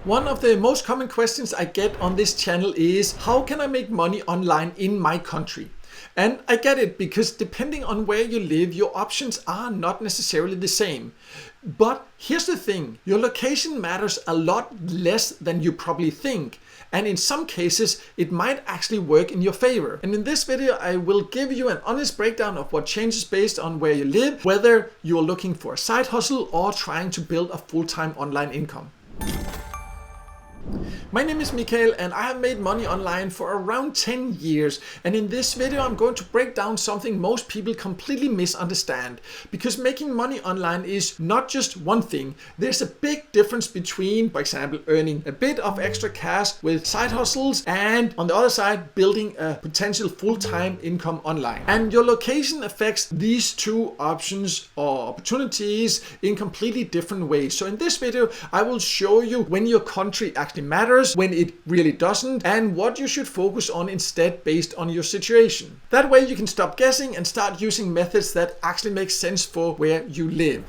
One of the most common questions I get on this channel is, how can I make money online in my country? And I get it, because depending on where you live, your options are not necessarily the same. But here's the thing, your location matters a lot less than you probably think. And in some cases, it might actually work in your favor. And in this video, I will give you an honest breakdown of what changes based on where you live, whether you're looking for a side hustle or trying to build a full-time online income. My name is Mikael and I have made money online for around 10 years, and in this video I'm going to break down something most people completely misunderstand. Because making money online is not just one thing. There's a big difference between, for example, earning a bit of extra cash with side hustles and on the other side building a potential full-time income online. And your location affects these two options or opportunities in completely different ways. So in this video I will show you when your country actually matters, when it really doesn't, and what you should focus on instead based on your situation. That way you can stop guessing and start using methods that actually make sense for where you live.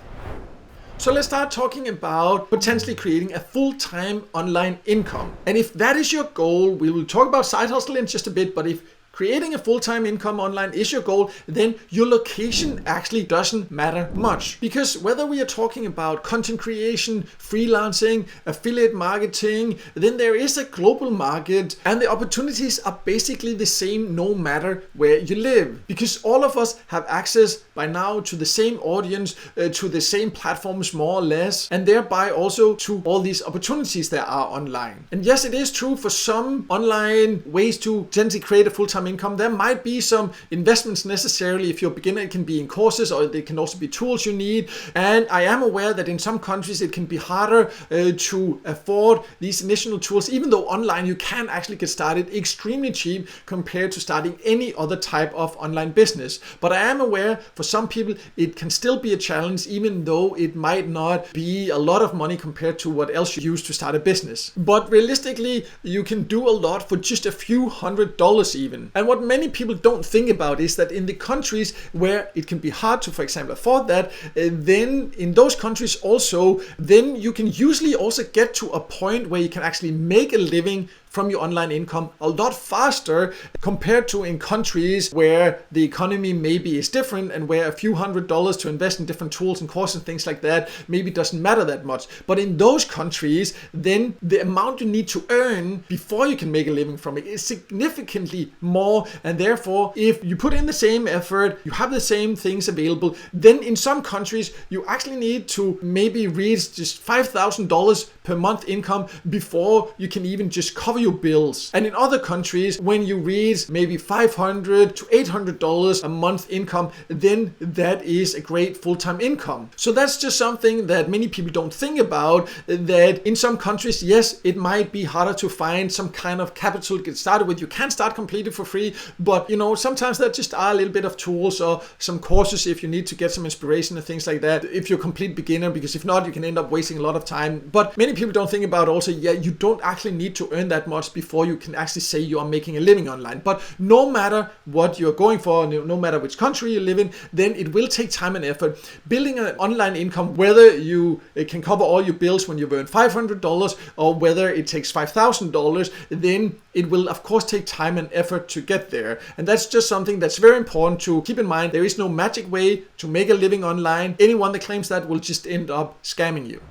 So let's start talking about potentially creating a full-time online income. And if that is your goal, we will talk about side hustle in just a bit, but if creating a full-time income online is your goal, then your location actually doesn't matter much. Because whether we are talking about content creation, freelancing, affiliate marketing, then there is a global market and the opportunities are basically the same no matter where you live. Because all of us have access by now to the same audience, to the same platforms more or less, and thereby also to all these opportunities there are online. And yes, it is true for some online ways to potentially create a full-time income, there might be some investments necessarily. If you're a beginner, it can be in courses or they can also be tools you need. And I am aware that in some countries it can be harder to afford these initial tools, even though online you can actually get started extremely cheap compared to starting any other type of online business. But I am aware for some people it can still be a challenge, even though it might not be a lot of money compared to what else you use to start a business. But realistically, you can do a lot for just a few $100s even. And what many people don't think about is that in the countries where it can be hard to, for example, afford that, then in those countries also, then you can usually also get to a point where you can actually make a living from your online income a lot faster compared to in countries where the economy maybe is different and where a few $100s to invest in different tools and courses and things like that maybe doesn't matter that much. But in those countries, then the amount you need to earn before you can make a living from it is significantly more, and therefore if you put in the same effort, you have the same things available, then in some countries you actually need to maybe reach just $5,000 per month income before you can even just cover your bills. And in other countries, when you reach maybe $500 to $800 a month income, then that is a great full-time income. So that's just something that many people don't think about, that in some countries, yes, it might be harder to find some kind of capital to get started with. You can start completely for free, but you know, sometimes there just are a little bit of tools or some courses if you need to get some inspiration and things like that, if you're a complete beginner, because if not, you can end up wasting a lot of time. But many people don't think about also, yeah, you don't actually need to earn that much before you can actually say you are making a living online. But no matter what you're going for, no matter which country you live in, then it will take time and effort. Building an online income, whether you can cover all your bills when you earn $500 or whether it takes $5,000, then it will of course take time and effort to get there. And that's just something that's very important to keep in mind. There is no magic way to make a living online. Anyone that claims that will just end up scamming you.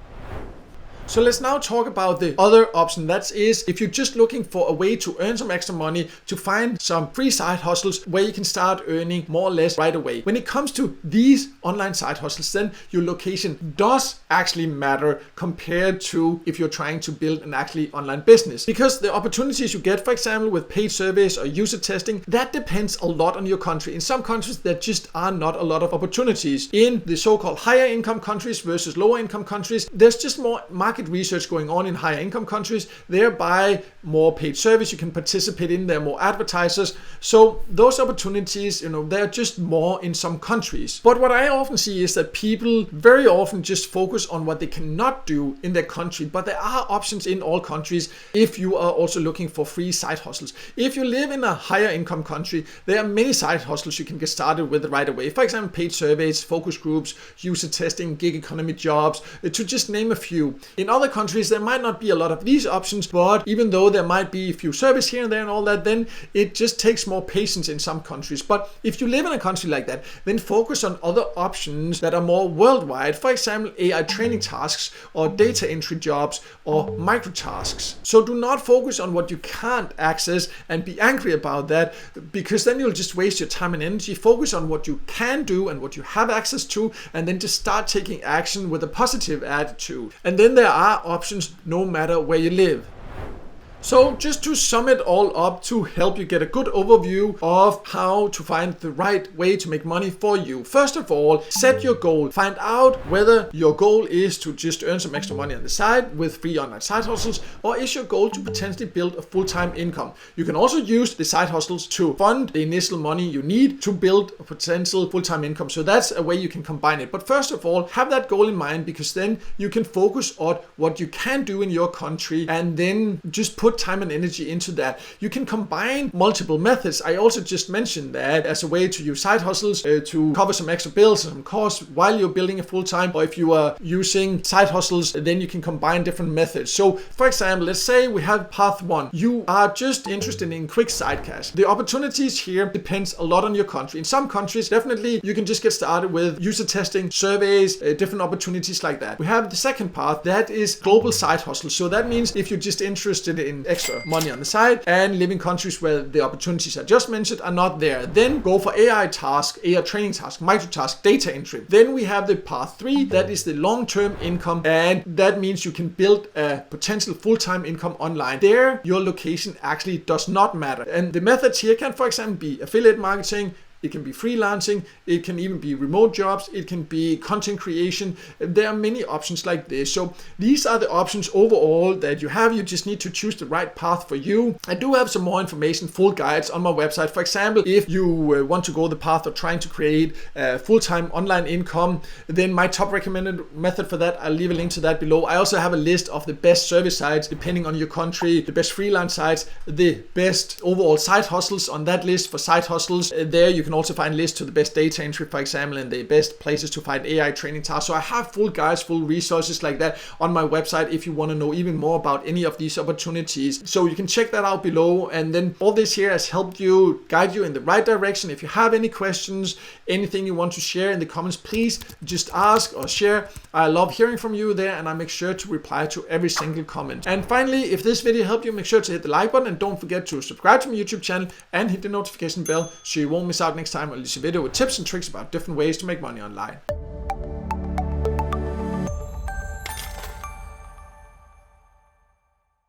So let's now talk about the other option. That is, if you're just looking for a way to earn some extra money, to find some free side hustles where you can start earning more or less right away. When it comes to these online side hustles, then your location does actually matter compared to if you're trying to build an actually online business. Because the opportunities you get, for example, with paid surveys or user testing, that depends a lot on your country. In some countries, there just are not a lot of opportunities. In the so-called higher income countries versus lower income countries, there's just more market research going on in higher income countries, thereby more paid service you can participate in, there are more advertisers. So those opportunities, they're just more in some countries. But what I often see is that people very often just focus on what they cannot do in their country, but there are options in all countries if you are also looking for free side hustles. If you live in a higher income country, there are many side hustles you can get started with right away. For example, paid surveys, focus groups, user testing, gig economy jobs, to just name a few. In In other countries, there might not be a lot of these options, but even though there might be a few services here and there and all that, then it just takes more patience in some countries. But if you live in a country like that, then focus on other options that are more worldwide. For example, AI training tasks or data entry jobs or micro tasks. So do not focus on what you can't access and be angry about that, because then you'll just waste your time and energy. Focus on what you can do and what you have access to, and then just start taking action with a positive attitude. And then there are options no matter where you live. So just to sum it all up, to help you get a good overview of how to find the right way to make money for you. First of all, set your goal. Find out whether your goal is to just earn some extra money on the side with free online side hustles, or is your goal to potentially build a full-time income. You can also use the side hustles to fund the initial money you need to build a potential full-time income. So that's a way you can combine it. But first of all, have that goal in mind, because then you can focus on what you can do in your country and then just put time and energy into that. You can combine multiple methods. I also just mentioned that as a way to use side hustles to cover some extra bills and some costs while you're building a full-time, or if you are using side hustles, then you can combine different methods. So for example, let's say we have path 1. You are just interested in quick side cash. The opportunities here depends a lot on your country. In some countries, definitely you can just get started with user testing, surveys, different opportunities like that. We have the second path, that is global side hustle. So that means if you're just interested in extra money on the side and live in countries where the opportunities I just mentioned are not there, then go for AI task, AI training task, micro task, data entry. Then we have the path 3, that is the long-term income, and that means you can build a potential full-time income online. There, your location actually does not matter. And the methods here can, for example, be affiliate marketing, it can be freelancing, it can even be remote jobs, it can be content creation. There are many options like this. So these are the options overall that you have. You just need to choose the right path for you. I do have some more information, full guides on my website. For example, if you want to go the path of trying to create a full-time online income, then my top recommended method for that, I'll leave a link to that below. I also have a list of the best service sites depending on your country, the best freelance sites, the best overall side hustles on that list for side hustles. There you can also find lists to the best data entry, for example, and the best places to find AI training tasks. So I have full guides, full resources like that on my website if you want to know even more about any of these opportunities. So you can check that out below. And then all this here has helped you, guide you in the right direction. If you have any questions, anything you want to share in the comments, please just ask or share. I love hearing from you there, and I make sure to reply to every single comment. And finally, if this video helped you, make sure to hit the like button, and don't forget to subscribe to my YouTube channel and hit the notification bell so you won't miss out next time I release a video with tips and tricks about different ways to make money online.